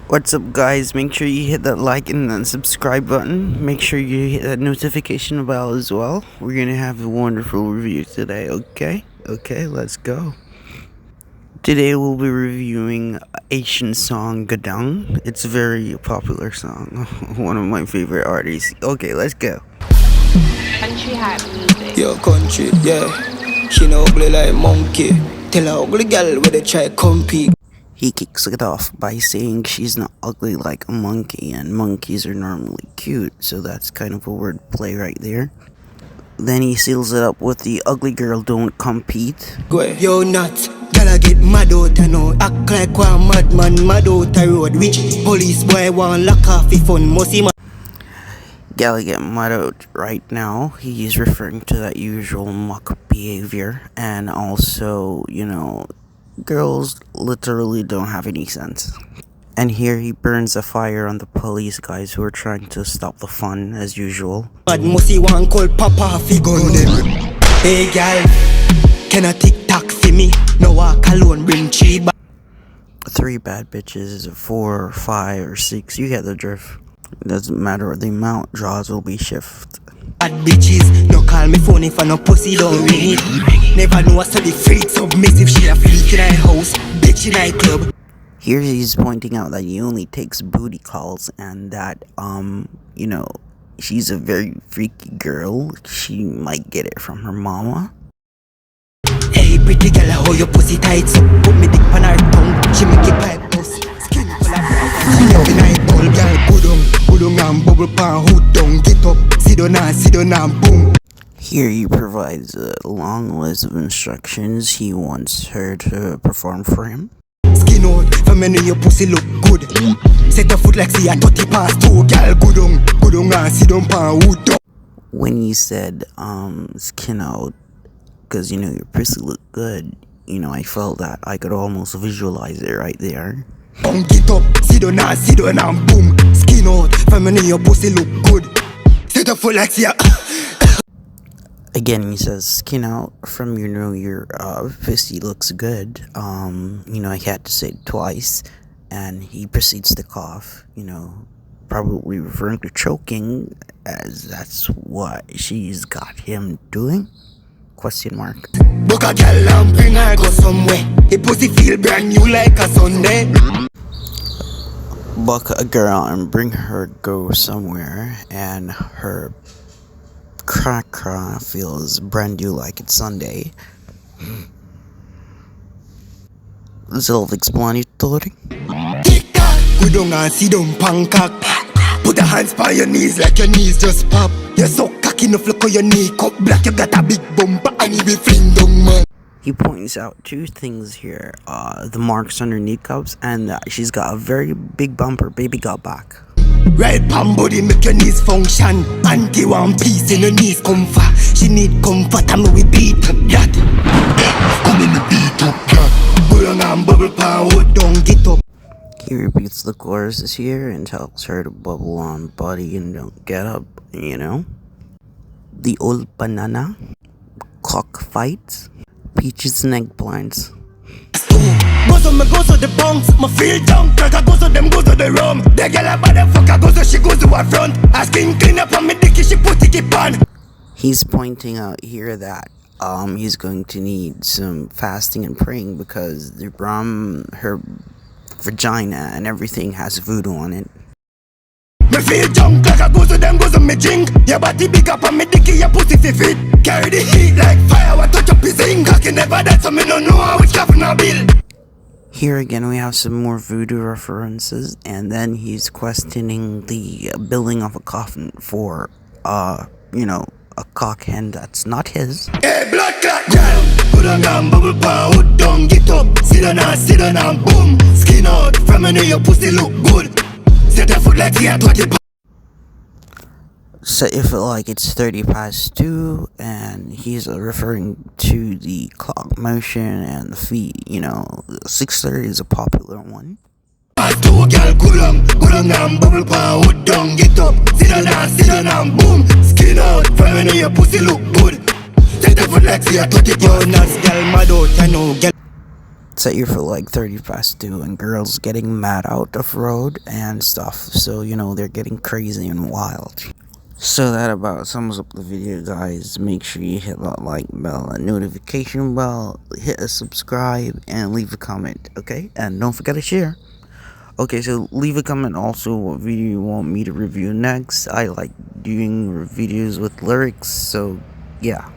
What's up, guys? Make sure you hit that like and then subscribe button. Make sure you hit that notification bell as well. We're gonna have a wonderful review today, okay? Okay, let's go. Today we'll be reviewing Ayetian song Dung. It's a very popular song, one of my favorite artists. Okay, let's go. Country hat music. Yo, country, yeah. She no ugly like monkey. Tell her ugly girl where they try compete. He kicks it off by saying she's not ugly like a monkey, and monkeys are normally cute, so that's kind of a word play right there. Then he seals it up with the ugly girl don't compete. Go ahead. Yo, nuts. Girl, I get mad out and now. Act like one madman, mad out the road. Which police boy want lock off the fun? Must he Gal get mad out right now. He's referring to that usual muck behavior, and also, girls literally don't have any sense. And here he burns a fire on the police guys who are trying to stop the fun as usual. But must he want call Papa fi gun them? Hey girl, can I TikTok for me? No walk alone, bring 3 back. 3 bad bitches, 4, 5, or 6, you get the drift. It doesn't matter the amount, draws will be shift. Bad bitches, no call me phone if I no pussy don't ring it. Never know I saw the freak submissive. She a freak in her house, bitch in her club. Here he's pointing out that he only takes booty calls, and that, she's a very freaky girl. She might get it from her mama. Hey pretty girl, how your pussy tight so put me dick on her tongue. She make it pipe pussy. Skin full of she up in her ball, girl. Good on and bubble pan hood down. Get up, sit down and boom. Here he provides a long list of instructions he wants her to perform for him. Skin out, for me know your pussy look good. Set a foot like see a 30 past 2, girl. Good on and sit down pan hood down. When he said, skin out, because, your pussy look good, I felt that I could almost visualize it right there. Get up, sit down and boom. Skin out, for me know your pussy look good. Set a foot like see a Again, he says, skin out from your pussy looks good. I had to say it twice. And he proceeds to cough, probably referring to choking, as that's what she's got him doing? Question mark. Book a girl and bring her go somewhere. The pussy feel brand new like a Sunday. Book a girl and bring her go somewhere, and her crack feels brand new like it's Sunday. Self-explanatory. Tick-tock, go down and sit down pancake. Put your hands by your knees like your knees just pop. You're so cocky enough look on your knee cup black. You got a big bumper and you be fling down, man. He points out 2 things here. The marks on her kneecaps, and that she's got a very big bumper. Baby got back. Right palm body make your knees function. Auntie want peace in your knees comfort. She need comfort and we beat up that. Come in the beat up that. Go down and bubble pan hood down, get up. He repeats the choruses here and tells her to bubble on body and don't get up, The old banana, cockfights, peaches and eggplants. Go so the bunks, my feel down. Cause I go so them go to the room. The girl a motherfucker go so she goes to her front. Her skin clean up on me dicky, she put it on. He's pointing out here that he's going to need some fasting and praying because her vagina and everything has voodoo on it. Me feel drunk like I go so them go so me drink. Your body big up on me dicky, your pussy fit. Carry the heat like fire, what touch up his zinc. Cocky never that so me don't know how it's laughing a bill. Here again we have some more voodoo references, and then he's questioning the billing of a coffin for, a cock hen that's not his. Hey, blood clot girl, put on and bubble pan hood down, get up, sit down and boom. Skin out, from me know your pussy look good. Set a foot like here, 20. So it felt like it's 30 past 2, and he's referring to the clock motion and the feet. 6:30 is a popular one. Past 2, girl, go down and bubble pan hood down, get up, sit down and boom. Skin out, from me know your pussy look good. Set a foot like here, 20. Yo, nuts, girl, mad out, girl. set your foot like 30 past 2 and girls getting mad out of road and stuff. So, you know, they're getting crazy and wild. So that about sums up the video, guys. Make sure you hit that like bell and notification bell, hit a subscribe, and leave a comment, okay? And don't forget to share. Okay, so leave a comment also what video you want me to review next. I like doing videos with lyrics, so yeah.